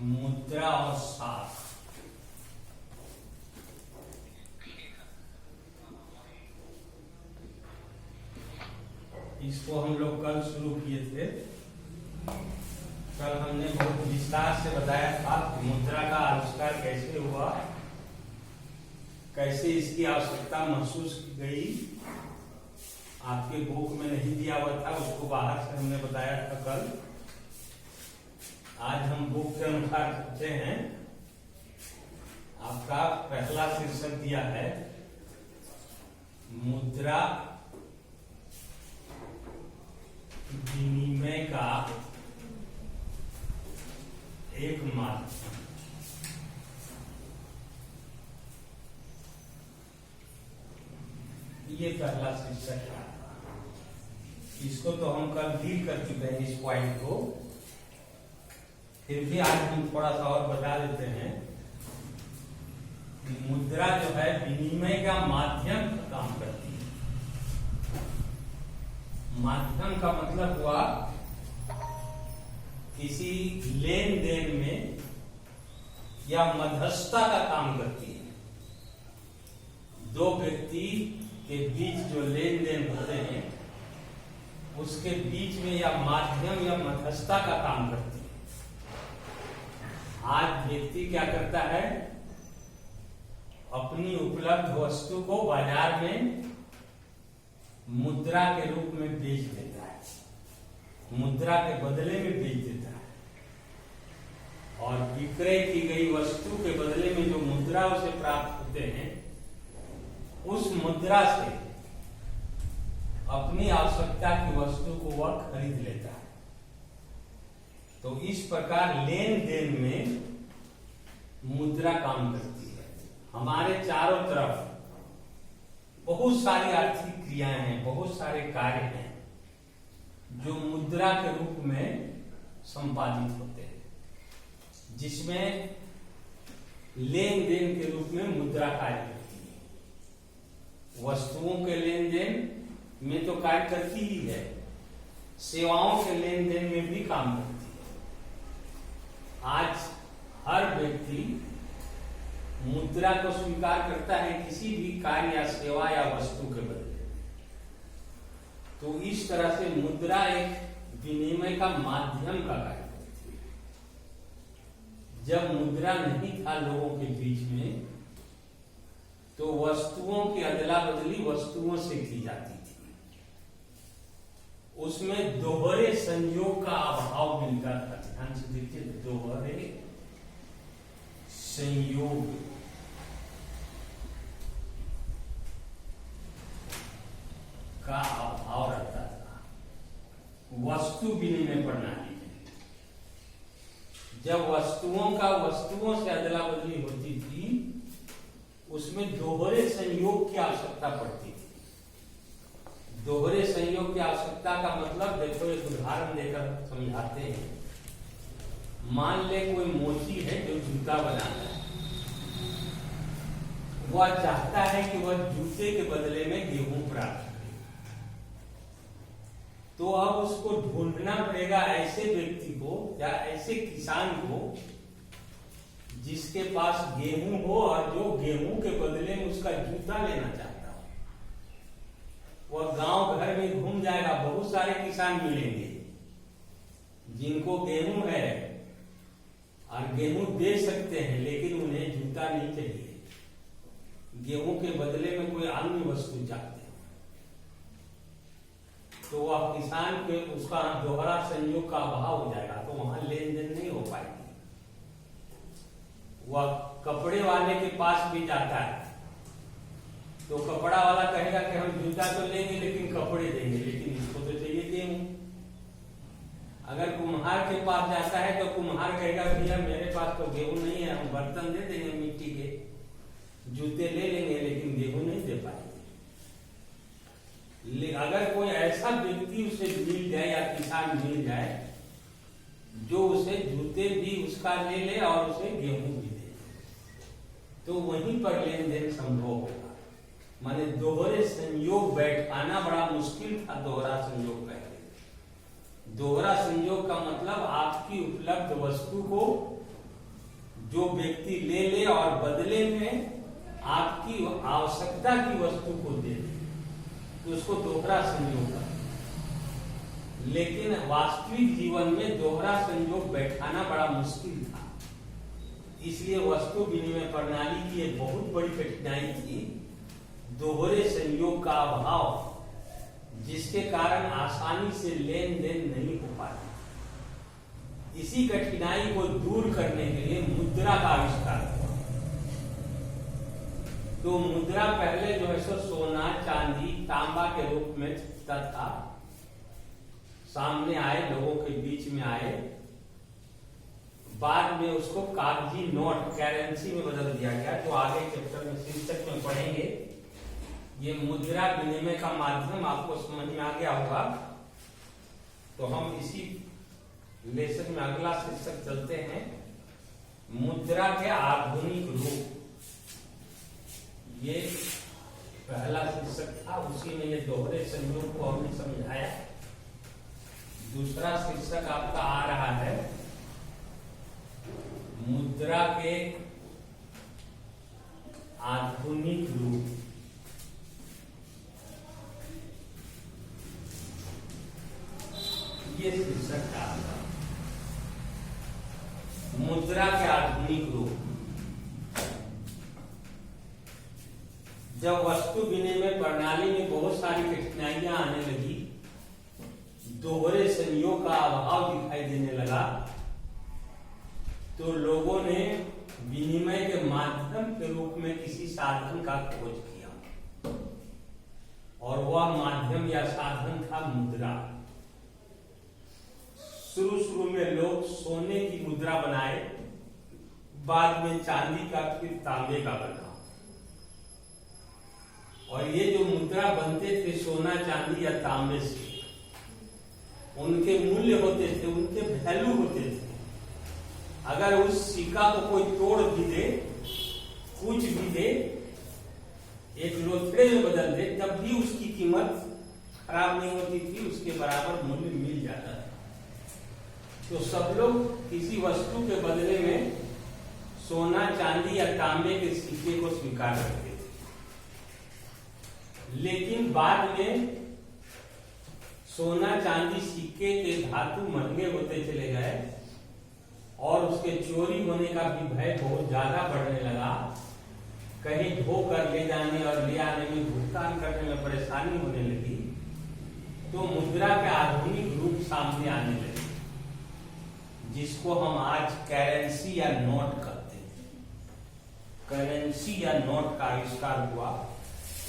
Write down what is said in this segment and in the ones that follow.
मुद्रा और साख। इसको हम लोग कल शुरू किए थे। कल हमने बहुत विस्तार से बताया था कि मुद्रा का आविष्कार कैसे हुआ, कैसे इसकी आवश्यकता महसूस की गई। आपके बुक में नहीं दिया हुआ था, उसको बाहर से हमने बताया था कल। आज हम बुक के अनुसार चलते हैं। आपका पहला शीर्षक दिया है मुद्रा विनिमय का एक माध्यम। ये पहला शीर्षक है। इसको तो हम कल डील कर चुके हैं, इस पॉइंट को। फिर भी आज हम थोड़ा सा और बता देते हैं कि मुद्रा जो है विनिमय का माध्यम काम करती है। माध्यम का मतलब हुआ किसी लेन देन में या मध्यस्थता का काम करती है। दो व्यक्ति के बीच जो लेन देन होते हैं उसके बीच में या माध्यम या मध्यस्थता का काम करती है। आज व्यक्ति क्या करता है, अपनी उपलब्ध वस्तु को बाजार में मुद्रा के रूप में बेच देता है, मुद्रा के बदले में बेच देता है। और विक्रय की गई वस्तु के बदले में जो मुद्रा उसे प्राप्त होते हैं, उस मुद्रा से अपनी आवश्यकता की वस्तु को वह खरीद लेता है। तो इस प्रकार लेन देन में मुद्रा काम करती है। हमारे चारों तरफ बहुत सारी आर्थिक क्रियाएं हैं, बहुत सारे कार्य हैं जो मुद्रा के रूप में संपादित होते हैं, जिसमें लेन देन के रूप में मुद्रा कार्य करती है। वस्तुओं के लेन देन में तो कार्य करती ही है, सेवाओं के लेन देन में भी काम करती है। आज हर व्यक्ति मुद्रा को स्वीकार करता है किसी भी कार्य या सेवा या वस्तु के बदले। तो इस तरह से मुद्रा एक विनिमय का माध्यम का कार्य करती है। जब मुद्रा नहीं था लोगों के बीच में, तो वस्तुओं की अदला बदली वस्तुओं से की जाती थी। उसमें दोहरे संयोग का अभाव मिलता था। ध्यान से देखिए, दोहरे संयोग का अभाव रहता था वस्तु विनिमय प्रणाली में। जब वस्तुओं का वस्तुओं से अदला बदली होती थी, उसमें दोहरे संयोग की आवश्यकता पड़ती थी। दोहरे संयोग की आवश्यकता का मतलब देखो, एक उदाहरण देकर समझाते हैं। मान ले कोई मोची है जो जूता बनाता है, वह चाहता है कि वह जूते के बदले में गेहूं प्राप्त करे। तो अब उसको ढूंढना पड़ेगा ऐसे व्यक्ति को या ऐसे किसान को जिसके पास गेहूं हो और जो गेहूं के बदले में उसका जूता लेना चाहता हो। वह गांव घर में घूम जाएगा, बहुत सारे किसान मिलेंगे जिनको गेहूं है और गेहूं दे सकते हैं, लेकिन उन्हें जूता नहीं चाहिए। गेहूं के बदले में कोई अन्य वस्तु चाहते हैं। तो वह किसान के उसका दोहरा संयोग का अभाव हो जाएगा, तो वहां लेन देन नहीं हो पाएगी। वह कपड़े वाले के पास भी जाता है, तो कपड़ा वाला कहेगा कि हम जूता तो लेंगे लेकिन कपड़े देंगे, लेकिन इसको तो चाहिए गेहूं। अगर कुम्हार के पास जाता है तो कुम्हार कहेगा भैया मेरे पास तो गेहूं नहीं है, हम बर्तन दे देंगे मिट्टी के, जूते ले लेंगे लेकिन गेहूं नहीं दे पाएंगे। अगर कोई ऐसा व्यक्ति उसे मिल जाए या किसान मिल जाए जो उसे जूते भी उसका ले ले और उसे गेहूं भी दे, तो वहीं पर लेन देन संभव होगा। माने दोहरे संयोग बैठाना बड़ा मुश्किल था। दोहरा संयोग पहले, दोहरा संयोग का मतलब आपकी उपलब्ध वस्तु को जो व्यक्ति ले ले और बदले में आपकी आवश्यकता की वस्तु को दे दे, तो उसको दोहरा संयोग है। लेकिन वास्तविक जीवन में दोहरा संयोग बैठाना बड़ा मुश्किल था, इसलिए वस्तु विनिमय प्रणाली की एक बहुत बड़ी कठिनाई थी दोहरे संयोग का अभाव, जिसके कारण आसानी से लेन देन नहीं हो पाता। इसी कठिनाई को दूर करने के लिए मुद्रा का आविष्कार हुआ। तो मुद्रा पहले जो है सो सोना, चांदी, तांबा के रूप में छपता था, सामने आए, लोगों के बीच में आए। बाद में उसको कागजी नोट, करेंसी में बदल दिया गया, जो आगे चैप्टर में शीर्षक में पढ़ेंगे। ये मुद्रा विनिमय का माध्यम आपको समझ में आ गया होगा। तो हम इसी लेसन में अगला शीर्षक चलते हैं, मुद्रा के आधुनिक रूप। ये पहला शीर्षक था, उसी में ये दोहरे संयोग को हमने समझाया। दूसरा शीर्षक आपका आ रहा है मुद्रा के आधुनिक रूप। ये शीर्षक का मुद्रा के आधुनिक रूप। जब वस्तु विनिमय प्रणाली में बहुत सारी कठिनाइयां आने लगी, दोहरे संयोग का अभाव दिखाई देने लगा, तो लोगों ने विनिमय के माध्यम के रूप में किसी साधन का खोज किया, और वह माध्यम या साधन था मुद्रा। शुरू में लोग सोने की मुद्रा बनाए, बाद में चांदी का, फिर तांबे का बना। और ये जो मुद्रा बनते थे सोना, चांदी या तांबे से, उनके मूल्य होते थे, उनके वैल्यू होते थे। अगर उस सिक्का को कोई तोड़ भी दे, कुछ भी दे, एक लोथड़े में बदल दे, तब भी उसकी कीमत खराब नहीं होती थी, उसके बराबर मूल्य मिल जाता था। तो सब लोग किसी वस्तु के बदले में सोना, चांदी या तांबे के सिक्के को स्वीकार करते थे। लेकिन बाद में सोना, चांदी, सिक्के के धातु महंगे होते चले गए, और उसके चोरी होने का भी भय बहुत ज्यादा बढ़ने लगा। कहीं ढोकर ले जाने और ले आने में, भुगतान करने में परेशानी होने लगी। तो मुद्रा के आधुनिक रूप सामने आने लगे, जिसको हम आज करेंसी या नोट कहते हैं। करेंसी या नोट का आविष्कार हुआ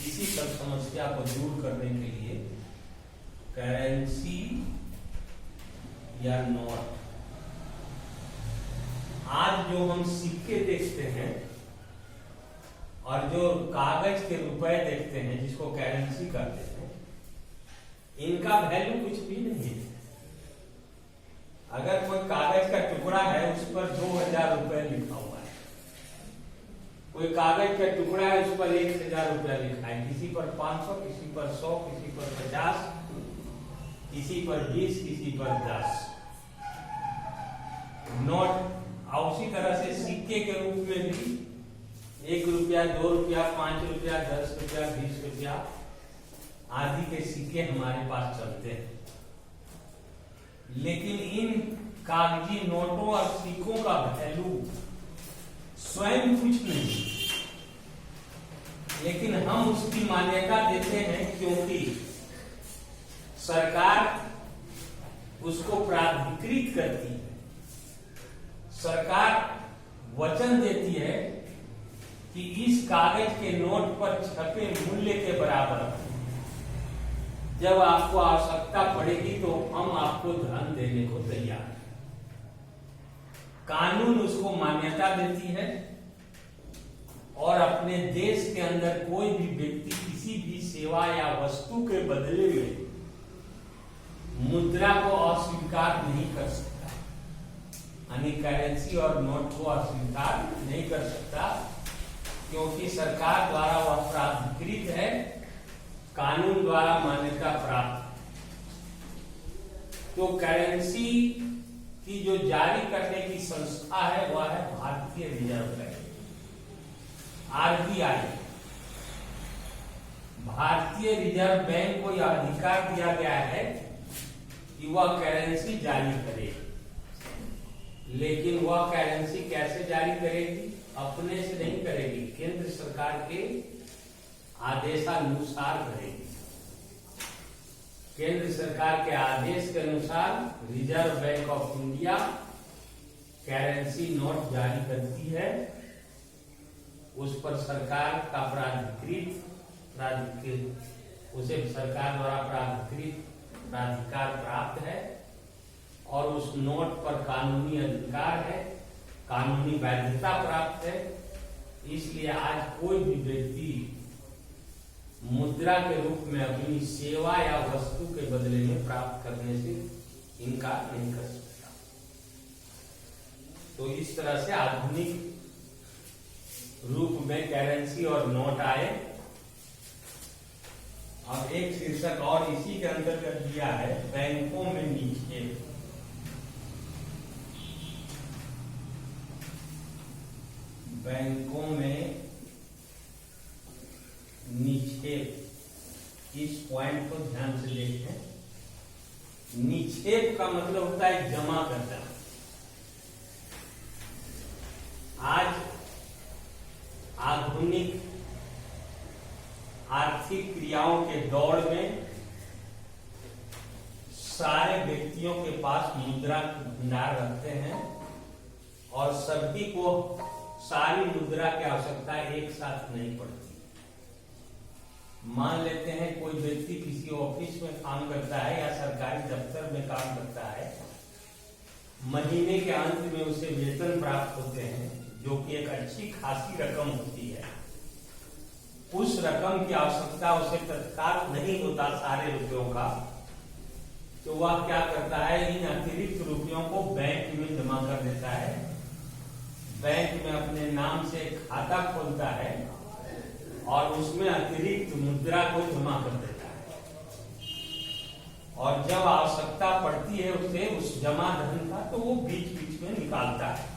इसी सब समस्या को दूर करने के लिए। करेंसी या नोट। आज जो हम सिक्के देखते हैं और जो कागज के रुपए देखते हैं, जिसको करेंसी कहते हैं, इनका वैल्यू कुछ भी नहीं है। अगर कोई कागज का टुकड़ा है, उस पर 2000 रुपए लिखा हुआ है। कोई कागज का टुकड़ा है, उस पर 1000 रुपया लिखा है। किसी पर 500, किसी पर 100, किसी पर 50, किसी पर 20, किसी पर 10 नोट। और उसी तरह से सिक्के के रूप में भी 1 रुपया, 2 रुपया, 5 रुपया, 10 रुपया, 20 रुपया आदि के सिक्के हमारे पास चलते हैं। लेकिन इन कागजी नोटों और सिक्कों का वैल्यू स्वयं कुछ नहीं, लेकिन हम उसकी मान्यता देते हैं क्योंकि सरकार उसको प्राधिकृत करती है। सरकार वचन देती है कि इस कागज के नोट पर छपे मूल्य के बराबर जब आपको आवश्यकता पड़ेगी तो हम आपको धन देने को तैयार हैं। कानून उसको मान्यता देती है, और अपने देश के अंदर कोई भी व्यक्ति किसी भी सेवा या वस्तु के बदले में मुद्रा को अस्वीकार नहीं कर सकता, यानी करेंसी और नोट को अस्वीकार नहीं कर सकता, क्योंकि सरकार द्वारा वह प्राधिकृत है, कानून द्वारा मान्यता प्राप्त। तो करेंसी कि जो जारी करने की संस्था है वह है भारतीय रिजर्व बैंक, आरबीआई। भारतीय रिजर्व बैंक को यह अधिकार दिया गया है कि वह करेंसी जारी करे, लेकिन वह करेंसी कैसे जारी करेगी? अपने से नहीं करेगी, केंद्र सरकार के आदेशानुसार करेगी। केंद्र सरकार के आदेश के अनुसार reserve bank of India currency note जारी करती है। उस पर सरकार का उसे सरकार द्वारा प्राधिकार प्राप्त है और उस नोट पर कानूनी अधिकार है, कानूनी वैधता प्राप्त है। इसलिए आज कोई भी व्यक्ति मुद्रा के रूप में अपनी सेवा या वस्तु के बदले में प्राप्त करने से इनकार नहीं कर सकता। तो इस तरह से आधुनिक रूप में करेंसी और नोट आए। अब एक शीर्षक और इसी के अंतर्गत दिया है, बैंकों में निक्षेप। बैंकों में निक्षेप, इस पॉइंट को ध्यान से देखें। निक्षेप का मतलब होता है जमा करना। आज आधुनिक आर्थिक क्रियाओं के दौर में सारे व्यक्तियों के पास मुद्रा भंडार रखते हैं और सभी को सारी मुद्रा की आवश्यकता एक साथ नहीं पड़ती। मान लेते हैं कोई व्यक्ति किसी ऑफिस में काम करता है या सरकारी दफ्तर में काम करता है, महीने के अंत में उसे वेतन प्राप्त होते हैं जो कि एक अच्छी खासी रकम होती है। उस रकम की आवश्यकता उसे तत्काल नहीं होता सारे रुपयों का, तो वह क्या करता है, इन अतिरिक्त रुपयों को बैंक में जमा कर देता है। बैंक में अपने नाम से खाता खोलता है और उसमें अतिरिक्त मुद्रा को जमा कर देता है और जब आवश्यकता पड़ती है उसे उस जमा धन का, तो वो बीच बीच में निकालता है,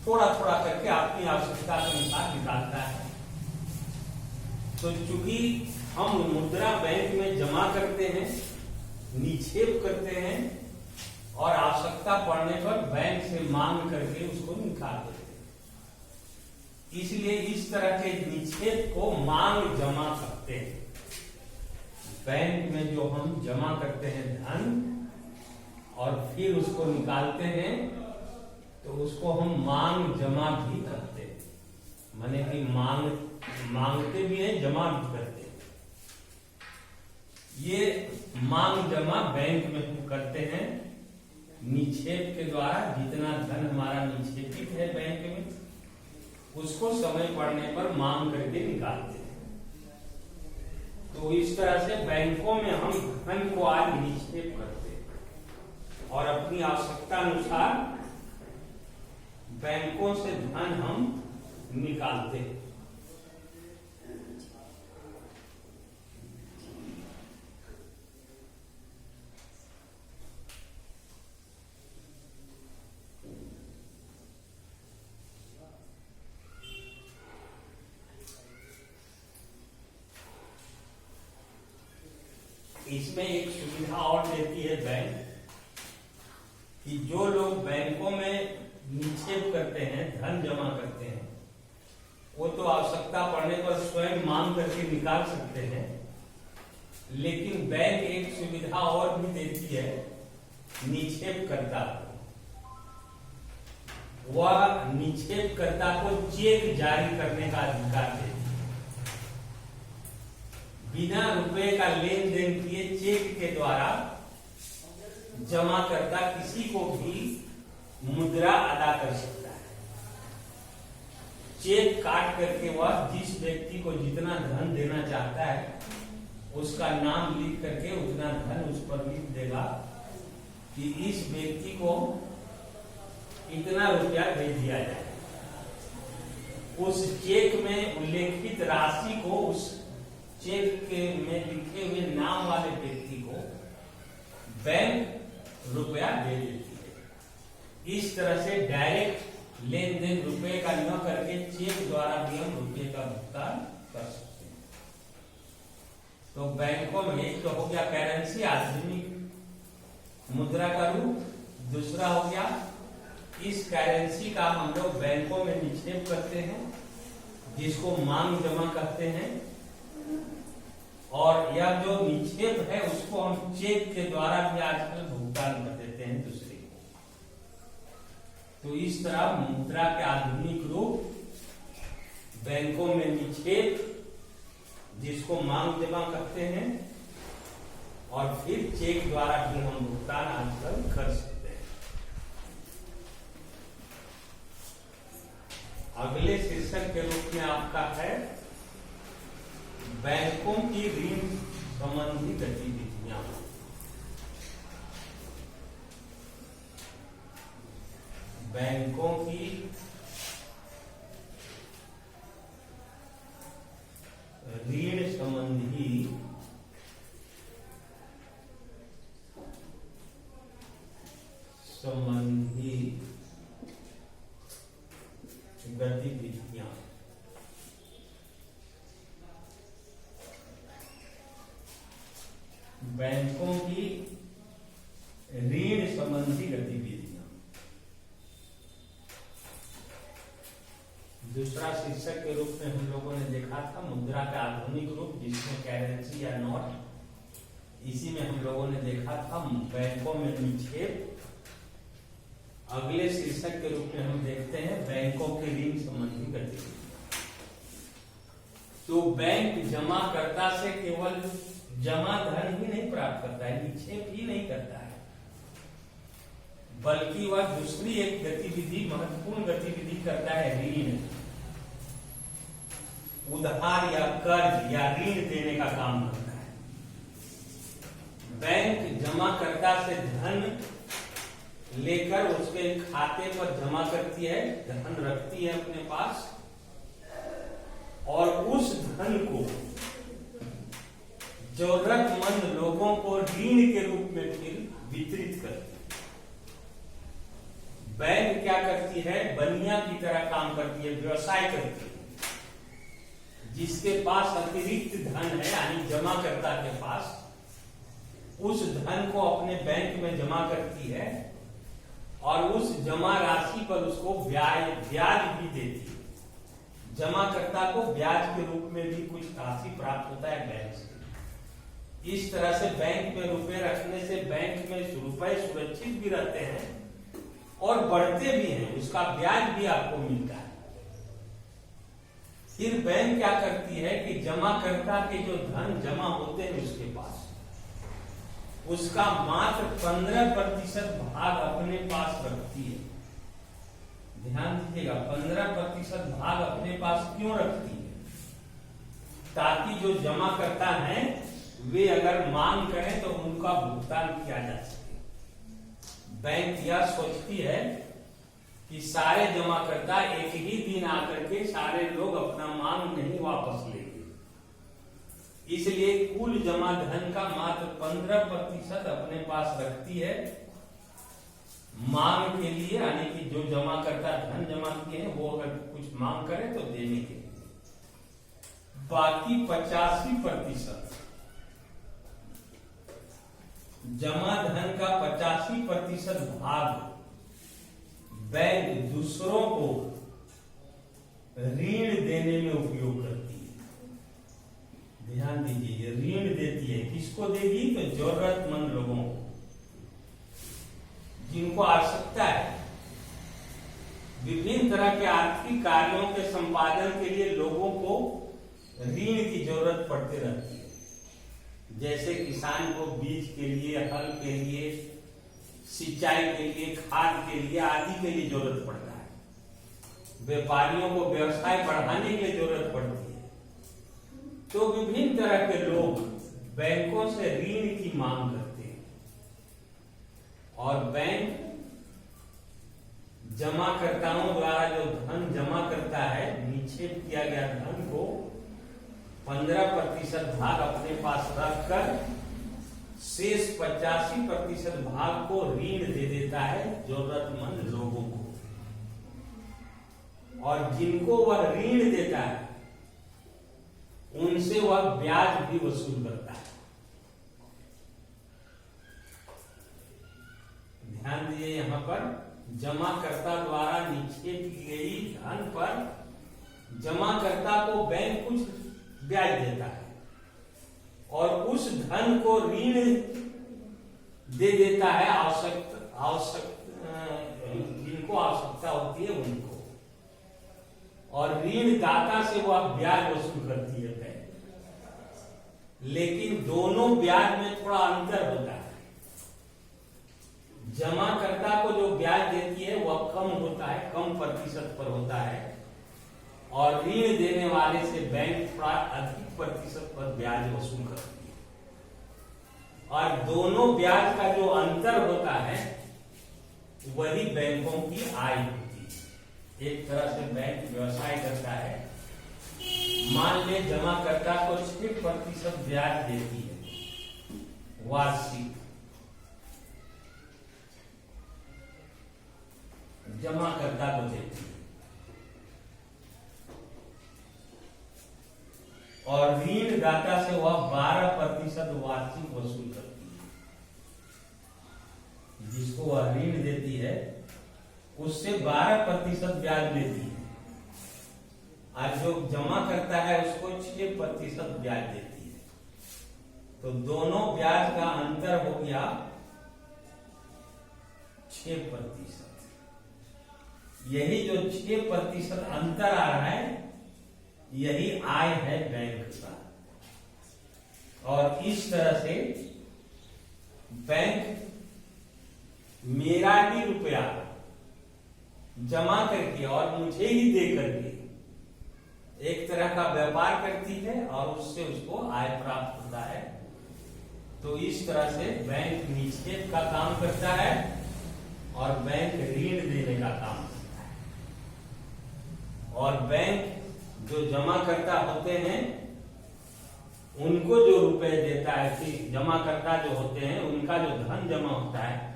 थोड़ा थोड़ा करके अपनी आवश्यकता के अनुसार निकालता है। तो चूंकि हम मुद्रा बैंक में जमा करते हैं, निक्षेप करते हैं और आवश्यकता पड़ने पर बैंक से मांग करके उसको निकाल देते हैं, इसलिए इस तरह के निक्षेप को मांग जमा करते हैं। बैंक में जो हम जमा करते हैं धन और फिर उसको निकालते हैं, तो उसको हम मांग जमा भी करते हैं। माने कि मांगते भी हैं, जमा भी करते हैं। ये मांग जमा बैंक में हम करते हैं निक्षेप के द्वारा। जितना धन हमारा निक्षेपित है बैंक में, उसको समय पड़ने पर मांग करके निकालते हैं। तो इस तरह से बैंकों में हम धन को आज निक्षेप करते हैं और अपनी आवश्यकता अनुसार बैंकों से धन हम निकालते हैं। इसमें एक सुविधा और देती है बैंक कि जो लोग बैंकों में निक्षेप करते हैं, धन जमा करते हैं, वो तो आवश्यकता पड़ने पर स्वयं मांग करके निकाल सकते हैं, लेकिन बैंक एक सुविधा और भी देती है निक्षेपकर्ता को। वह निक्षेपकर्ता को चेक जारी करने का अधिकार देती है। बिना रुपए का लेन देन किए चेक के द्वारा जमाकर्ता किसी को भी मुद्रा अदा कर सकता है। चेक काट करके वह जिस व्यक्ति को जितना धन देना चाहता है उसका नाम लिख करके उतना धन उस पर लिख देगा कि इस व्यक्ति को इतना रुपया दे दिया जाए। उस चेक में उल्लेखित राशि को उस चेक के में लिखे हुए नाम वाले व्यक्ति को बैंक रुपया दे देती है। इस तरह से डायरेक्ट लेन देन रुपए का न करके चेक द्वारा भी हम रुपए का भुगतान कर सकते हैं। तो बैंकों में एक तो हो गया करेंसी, आधुनिक मुद्रा का रूप, दूसरा हो गया इस करेंसी का हम लोग बैंकों में निक्षेप करते हैं जिसको मांग जमा कहते हैं, और यह जो निक्षेप है उसको हम चेक के द्वारा भी आजकल भुगतान कर देते हैं दूसरे को। तो इस तरह मुद्रा के आधुनिक रूप बैंकों में निक्षेप जिसको मांग जमा कहते हैं, और फिर चेक द्वारा भी हम भुगतान आजकल कर सकते हैं। अगले शीर्षक के रूप में आपका है बैंकों की ऋण संबंधी गतिविधियां। बैंकों की ऋण संबंधी गतिविधियां। बैंकों की ऋण संबंधी गतिविधियां। दूसरा शीर्षक के रूप में हम लोगों ने देखा था मुद्रा का आधुनिक रूप जिसमें करेंसी या नोट। इसी में हम लोगों ने देखा था बैंकों में निक्षेप। अगले शीर्षक के रूप में हम देखते हैं बैंकों के ऋण संबंधी गतिविधियां। तो बैंक जमाकर्ता से केवल जमा धन ही नहीं प्राप्त करता है, निक्षेप ही नहीं करता है, बल्कि वह दूसरी एक गतिविधि, महत्वपूर्ण गतिविधि करता है, ऋण, उधार या कर्ज या ऋण देने का काम करता है। बैंक जमाकर्ता से धन लेकर उसके खाते पर जमा करती है, धन रखती है अपने पास, और उस धन को जरूरतमंद लोगों को ऋण के रूप में फिर वितरित करती है। बैंक क्या करती है, बनिया की तरह काम करती है, व्यवसाय करती है। जिसके पास अतिरिक्त धन है यानी जमाकर्ता के पास, उस धन को अपने बैंक में जमा करती है और उस जमा राशि पर उसको ब्याज भी देती है। जमाकर्ता को ब्याज के रूप में भी कुछ राशि प्राप्त होता है बैंक से। इस तरह से बैंक में रुपए रखने से बैंक में रुपए सुरक्षित भी रहते हैं और बढ़ते भी हैं, उसका ब्याज भी आपको मिलता है। फिर बैंक क्या करती है कि जमाकर्ता के जो धन जमा होते हैं उसके पास, उसका मात्र 15% भाग अपने पास रखती है। ध्यान दीजिएगा, 15% भाग अपने पास क्यों रखती है? ताकि जो जमाकर्ता हैं वे अगर मांग करें तो उनका भुगतान किया जा सके। बैंक यह सोचती है कि सारे जमाकर्ता एक ही दिन आकर के सारे लोग अपना मांग नहीं वापस लेंगे, इसलिए कुल जमा धन का मात्र 15% अपने पास रखती है मांग के लिए, यानी कि जो जमाकर्ता धन जमा किए हैं वो अगर कुछ मांग करे तो देने के लिए। बाकी 85% जमा धन का 85% भाग बैंक दूसरों को ऋण देने में उपयोग करती है। ध्यान दीजिए, ऋण देती है, किसको देगी? तो जरूरतमंद लोगों को, जिनको आवश्यकता है। विभिन्न तरह के आर्थिक कार्यों के संपादन के लिए लोगों को ऋण की जरूरत पड़ती रहती है। जैसे किसान को बीज के लिए, हल के लिए, सिंचाई के लिए, खाद के लिए आदि के लिए जरूरत पड़ता है। व्यापारियों को व्यवसाय बढ़ाने के लिए जरूरत पड़ती है। तो विभिन्न तरह के लोग बैंकों से ऋण की मांग करते हैं और बैंक जमाकर्ताओं द्वारा जो धन जमा करता है, निक्षेप किया गया धन को 15% भाग अपने पास रखकर शेष 85% भाग को ऋण दे देता है जरूरतमंद लोगों को, और जिनको वह ऋण देता है उनसे वह ब्याज भी वसूल करता है। ध्यान दीजिए, यहां पर जमाकर्ता द्वारा निक्षेप की गई धन पर जमाकर्ता को बैंक कुछ ब्याज देता है और उस धन को ऋण दे देता है जिनको आवश्यकता होती है उनको, और ऋण दाता से वह ब्याज वसूल करती है बैंक। लेकिन दोनों ब्याज में थोड़ा अंतर होता है। जमाकर्ता को जो ब्याज देती है वह कम होता है, कम प्रतिशत पर होता है, और ऋण देने वाले से बैंक थोड़ा अधिक प्रतिशत पर ब्याज वसूल करती है। और दोनों ब्याज का जो अंतर होता है वही बैंकों की आय होती है। एक तरह से बैंक व्यवसाय करता है। मान ले जमाकर्ता को 6% ब्याज देती है वार्षिक, जमाकर्ता को देती है, और ऋण दाता से वह 12% वार्षिक वसूल करती है। जिसको वह ऋण देती है उससे 12% ब्याज लेती है, और जो जमा करता है उसको 6% ब्याज देती है। तो दोनों ब्याज का अंतर हो गया 6%। यही जो 6% अंतर आ रहा है यही आय है बैंक का। और इस तरह से बैंक मेरा ही रुपया जमा करके और मुझे ही दे करके एक तरह का व्यापार करती है और उससे उसको आय प्राप्त होता है। तो इस तरह से बैंक निक्षेप का काम करता है और बैंक ऋण देने का काम करता है। और बैंक जो जमा करता होते हैं उनको जो रुपए देता है, जमा करता जो होते हैं उनका जो धन जमा होता है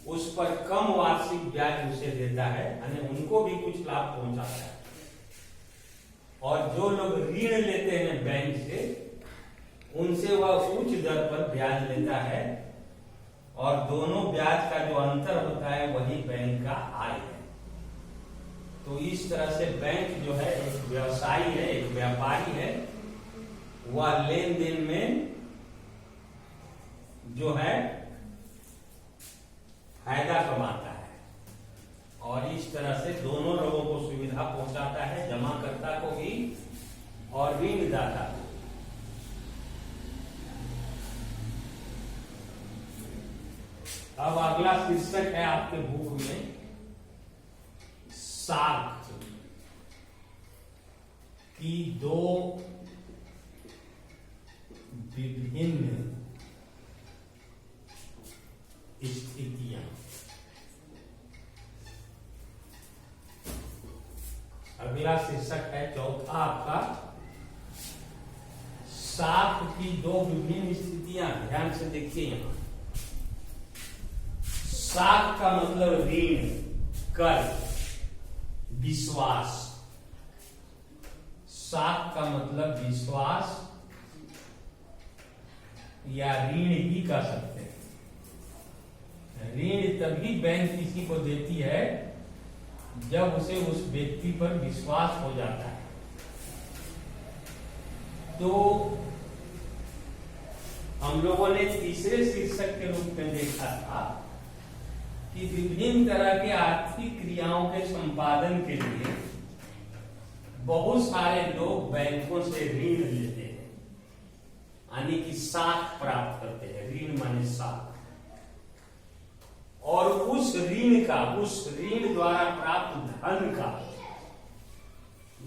उस पर कम वार्षिक ब्याज उसे देता है, यानी उनको भी कुछ लाभ पहुंचाता है। और जो लोग ऋण लेते हैं बैंक से उनसे वह उच्च दर पर ब्याज लेता है, और दोनों ब्याज का जो अंतर होता है वही बैंक का आय है। तो इस तरह से बैंक जो है एक व्यवसायी है, एक व्यापारी है। वह लेन देन में जो है फायदा कमाता है, और इस तरह से दोनों लोगों को सुविधा पहुंचाता है, जमाकर्ता को भी और ऋणदाता को। अब अगला शीर्षक है आपके बुक में साख की दो विभिन्न स्थितियां। अगला शीर्षक है चौथा आपका साख की दो विभिन्न स्थितियां। ध्यान से देखिए, यहां साख का मतलब ऋण, कर्ज, विश्वास। साख का मतलब विश्वास या ऋण भी कह सकते हैं। ऋण तभी बैंक किसी को देती है जब उसे उस व्यक्ति पर विश्वास हो जाता है। तो हम लोगों ने तीसरे शीर्षक के रूप में देखा था कि विभिन्न तरह के आर्थिक क्रियाओं के संपादन के लिए बहुत सारे लोग बैंकों से ऋण लेते हैं, यानी कि साख प्राप्त करते हैं। ऋण माने साख। और उस ऋण द्वारा प्राप्त धन का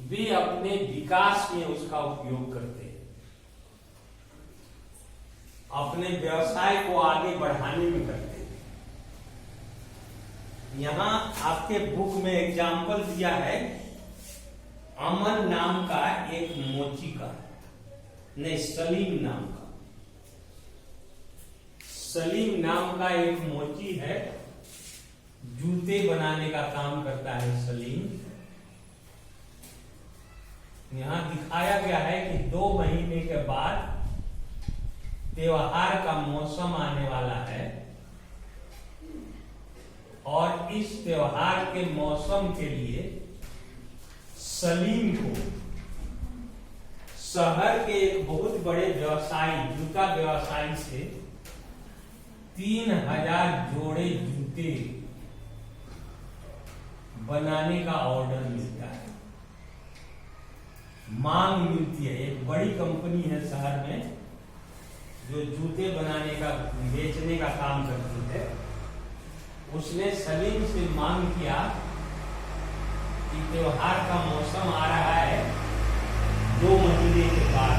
वे अपने विकास में उसका उपयोग करते हैं, अपने व्यवसाय को आगे बढ़ाने में करते हैं। यहां आपके बुक में एग्जाम्पल दिया है अमन नाम का एक मोची का, नहीं सलीम नाम का। सलीम नाम का एक मोची है, जूते बनाने का काम करता है सलीम। यहां दिखाया गया है कि 2 महीने के बाद त्योहार का मौसम आने वाला है और इस त्योहार के मौसम के लिए सलीम को शहर के एक बहुत बड़े व्यवसायी, जूता व्यवसायी से 3000 जोड़े जूते बनाने का ऑर्डर मिलता है, मांग मिलती है। एक बड़ी कंपनी है शहर में जो जूते बनाने का, बेचने का काम करती है। उसने सलीम से मांग किया कि त्योहार का मौसम आ रहा है 2 महीने के बाद,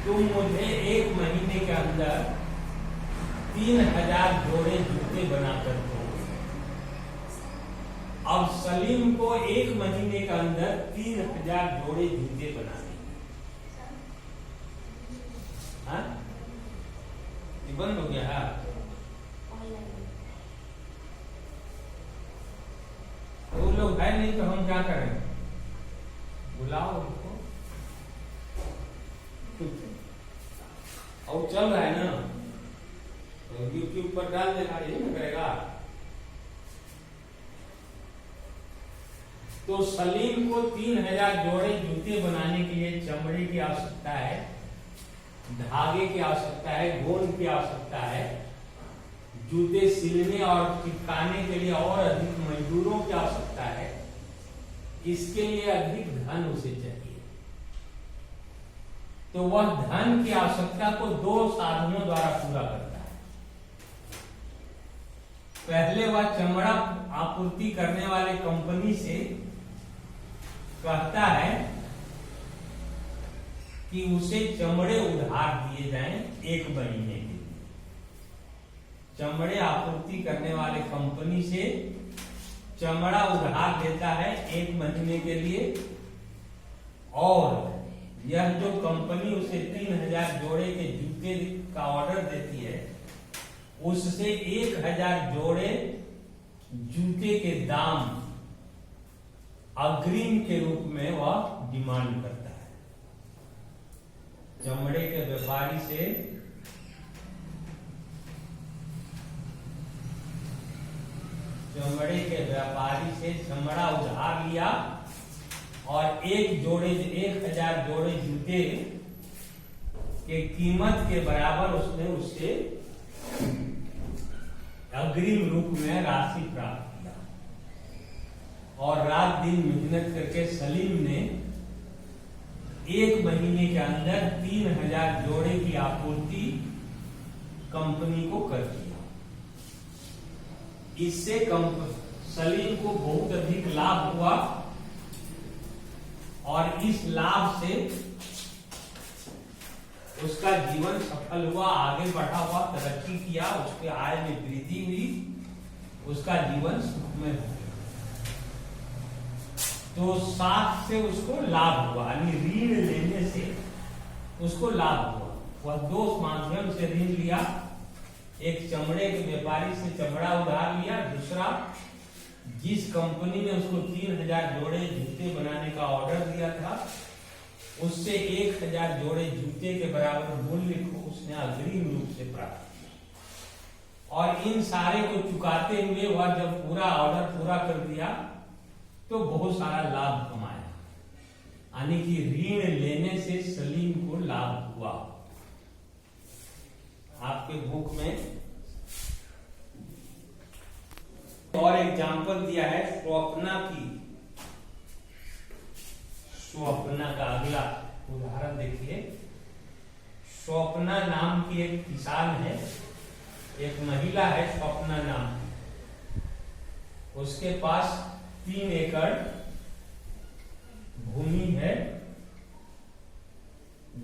तुम मुझे 1 महीने के अंदर 3000 जोड़े जूते बनाकर दो। अब सलीम को 1 महीने के अंदर 3000 जोड़े जूते बनाने। हाँ, ये बंद हो गया है। वो लोग है नहीं तो हम क्या करें? बुलाओ उनको। और चल रहा है ना, तो यूट्यूब पर डाल देगा, ये ना करेगा। तो सलीम को 3000 जोड़े जूते बनाने के लिए चमड़े की आवश्यकता है, धागे की आवश्यकता है, गोंद की आवश्यकता है, जूते सिलने और चिपकाने के लिए और अधिक मजदूरों की आवश्यकता है। इसके लिए अधिक धन उसे चाहिए। तो वह धन की आवश्यकता को 2 साधनों द्वारा पूरा करता है। पहले वह चमड़ा आपूर्ति करने वाले कंपनी से कहता है कि उसे चमड़े उधार दिए जाएं 1 महीने के लिए। चमड़े आपूर्ति करने वाले कंपनी से चमड़ा उधार देता है 1 महीने के लिए, और यह जो कंपनी उसे 3000 जोड़े के जूते का ऑर्डर देती है, उससे 1000 जोड़े जूते के दाम अग्रिम के रूप में वह डिमांड करता है। चमड़े के व्यापारी से चमड़ा उधार लिया और 1000 जोड़े जूते के कीमत के बराबर उसने उससे अग्रिम रूप में राशि प्राप्त किया। और रात दिन मेहनत करके सलीम ने 1 महीने के अंदर 3000 जोड़े की आपूर्ति कंपनी को कर दिया। इससे सलीम को बहुत अधिक लाभ हुआ और इस लाभ से उसका जीवन सफल हुआ, आगे बढ़ा हुआ, तरक्की किया, उसके आय में वृद्धि हुई, उसका जीवन सुखमय हो गया। तो साथ से उसको लाभ हुआ, यानी ऋण लेने से उसको लाभ हुआ। वह 2 माध्यम से ऋण लिया, एक चमड़े के व्यापारी से चमड़ा उधार लिया, दूसरा जिस कंपनी ने उसको 3000 जोड़े जूते बनाने का ऑर्डर दिया था, उससे 1000 जोड़े जूते के बराबर मूल्य को उसने अग्रिम रूप से प्राप्त किया। और इन सारे को चुकाते हुए वह जब पूरा ऑर्डर पूरा कर दिया तो बहुत सारा लाभ कमाया, यानी कि ऋण लेने से सलीम को लाभ हुआ। आपके बुक में और एग्जाम्पल दिया है स्वप्ना की। स्वप्ना का अगला उदाहरण देखिए। स्वप्ना नाम की एक किसान है, एक महिला है स्वप्ना नाम की। उसके पास 3 एकड़ भूमि है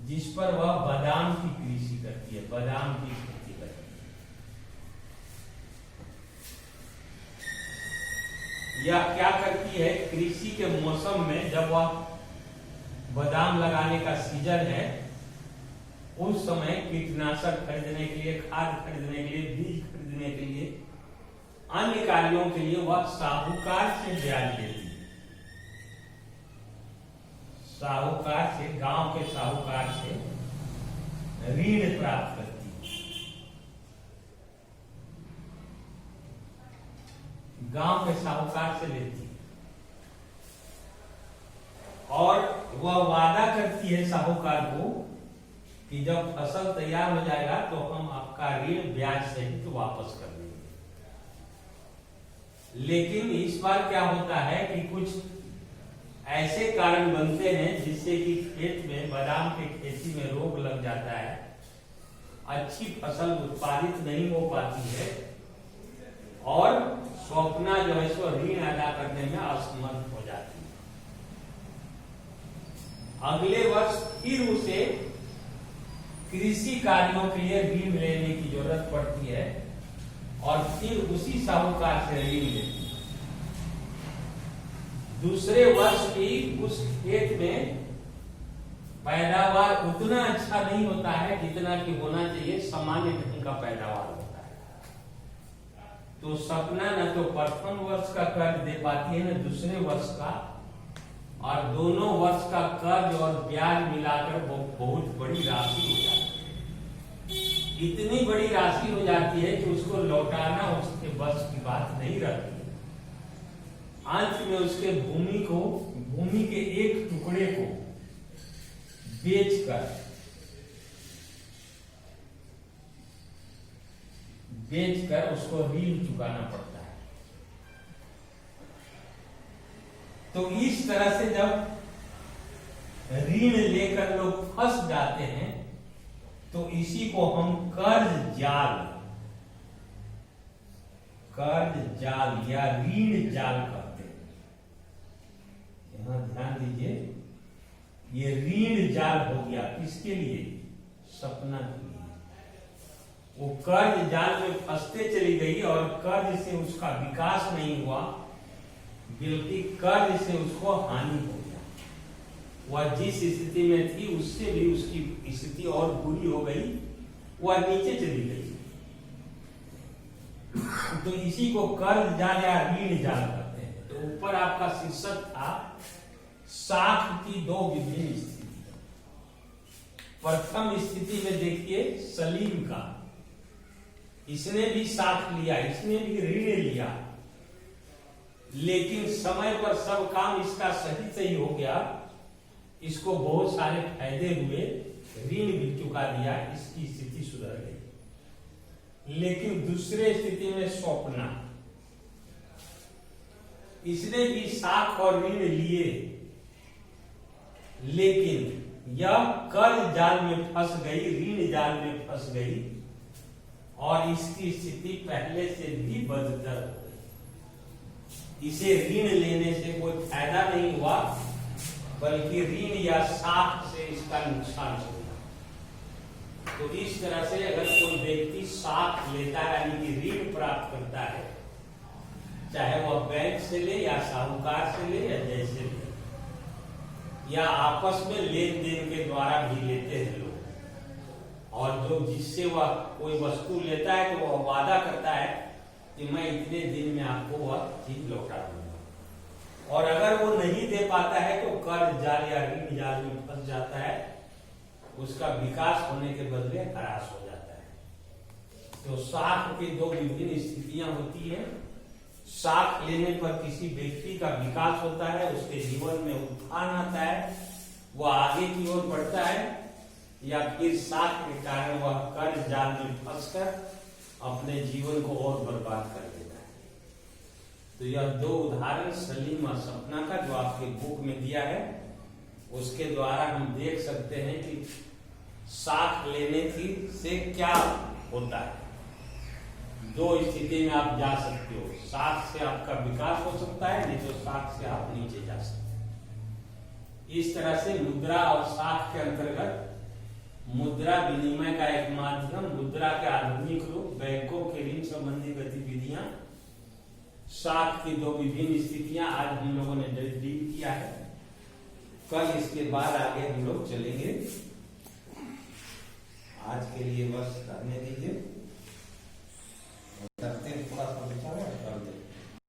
जिस पर वह बादाम की कृषि करती है, बादाम की खेती करती है। यह क्या करती है, कृषि के मौसम में जब वह बादाम लगाने का सीजन है, उस समय कीटनाशक खरीदने के लिए, खाद खरीदने के लिए, बीज खरीदने के लिए, अन्य कार्यों के लिए वह साहूकार से ब्याज लेती है। साहूकार से, गांव के साहूकार से ऋण प्राप्त करती है। गांव के साहूकार से लेती है और वह वादा करती है साहूकार को कि जब फसल तैयार हो जाएगा तो हम आपका ऋण ब्याज सहित तो वापस कर देंगे। लेकिन इस बार क्या होता है कि कुछ ऐसे कारण बनते हैं जिससे कि खेत में, बादाम के खेती में रोग लग जाता है, अच्छी फसल उत्पादित नहीं हो पाती है और स्वप्ना जो है सो ऋण अदा करने में असमर्थ हो जाती है। अगले वर्ष फिर उसे कृषि कार्यों के लिए ऋण लेने की जरूरत पड़ती है और फिर उसी साहूकार से ऋण लेती है। दूसरे वर्ष भी उस खेत में पैदावार उतना अच्छा नहीं होता है जितना कि होना चाहिए, सामान्य ढंग का पैदावार होता है। तो सपना न तो प्रथम वर्ष का कर्ज दे पाती है न दूसरे वर्ष का, और दोनों वर्ष का कर्ज और ब्याज मिलाकर वो बहुत बड़ी राशि हो जाती है। इतनी बड़ी राशि हो जाती है कि उसको लौटाना उसके बस की बात नहीं रहती। अंत में उसके भूमि के एक टुकड़े को बेचकर उसको ऋण चुकाना पड़ता है। तो इस तरह से जब ऋण लेकर लोग फंस जाते हैं तो इसी को हम कर्ज जाल या ऋण जाल कहते हैं। यहां ध्यान दीजिए, ये ऋण जाल हो गया किसके लिए? सपना के लिए। वो कर्ज जाल में फंसते चली गई और कर्ज से उसका विकास नहीं हुआ, बल्कि कर्ज से उसको हानि हो गया। वह जिस स्थिति में थी उससे भी उसकी स्थिति और बुरी हो गई, वह नीचे चली गई। तो इसी को कर्ज जाल या ऋण जाल कहते हैं। तो ऊपर आपका शीर्षक था साख की दो विभिन्न स्थिति। प्रथम स्थिति में देखिए सलीम का, इसने भी साख लिया, इसने भी ऋण लिया, लेकिन समय पर सब काम इसका सही हो गया, इसको बहुत सारे फायदे हुए, ऋण भी चुका दिया, इसकी स्थिति सुधर गई। लेकिन दूसरे स्थिति में स्वप्ना, इसने भी साख और ऋण लिए, लेकिन यह कर्ज जाल में फंस गई, ऋण जाल में फंस गई और इसकी स्थिति पहले से भी बदतर हो गई। इसे ऋण लेने से कोई फायदा नहीं हुआ, बल्कि ऋण या साख से इसका नुकसान हो गया। तो इस तरह से अगर कोई व्यक्ति साख लेता है यानी कि ऋण प्राप्त करता है, चाहे वह बैंक से ले या साहूकार से ले या जैसे ले, या आपस में लेन देन के द्वारा भी लेते हैं लोग, और जो जिससे वह कोई वस्तु लेता है तो वह वादा करता है कि मैं इतने दिन में आपको वह चीज लौटा दूंगा, और अगर वो नहीं दे पाता है तो कर्ज जाल या ऋण जाल में फंस जाता है, उसका विकास होने के बदले ह्रास हो जाता है। तो साख की दो विभिन्न स्थितियां होती है। साख लेने पर किसी व्यक्ति का विकास होता है, उसके जीवन में उत्थान आता है, वह आगे की ओर बढ़ता है, या फिर साख के कारण वह कर्ज जाल में फंसकर अपने जीवन को और बर्बाद कर देता है। तो यह दो उदाहरण सलीम और सपना का जो आपके बुक में दिया है, उसके द्वारा हम देख सकते हैं कि साख लेने से क्या होता है। दो स्थिति में आप जा सकते हो, साख से आपका विकास हो सकता है, नहीं तो साख से आप नीचे जा सकते हैं। इस तरह से मुद्रा और साख के अंतर्गत मुद्रा विनिमय का एक माध्यम, मुद्रा के आधुनिक रूप, बैंकों के ऋण संबंधी गतिविधियां, साख की दो विभिन्न स्थितियां आज हम लोगों ने डील किया है। कल इसके बाद आगे हम लोग चलेंगे। आज के लिए बस रहने दीजिए, करते हैं थोड़ा सा बचा हुआ है कर दें।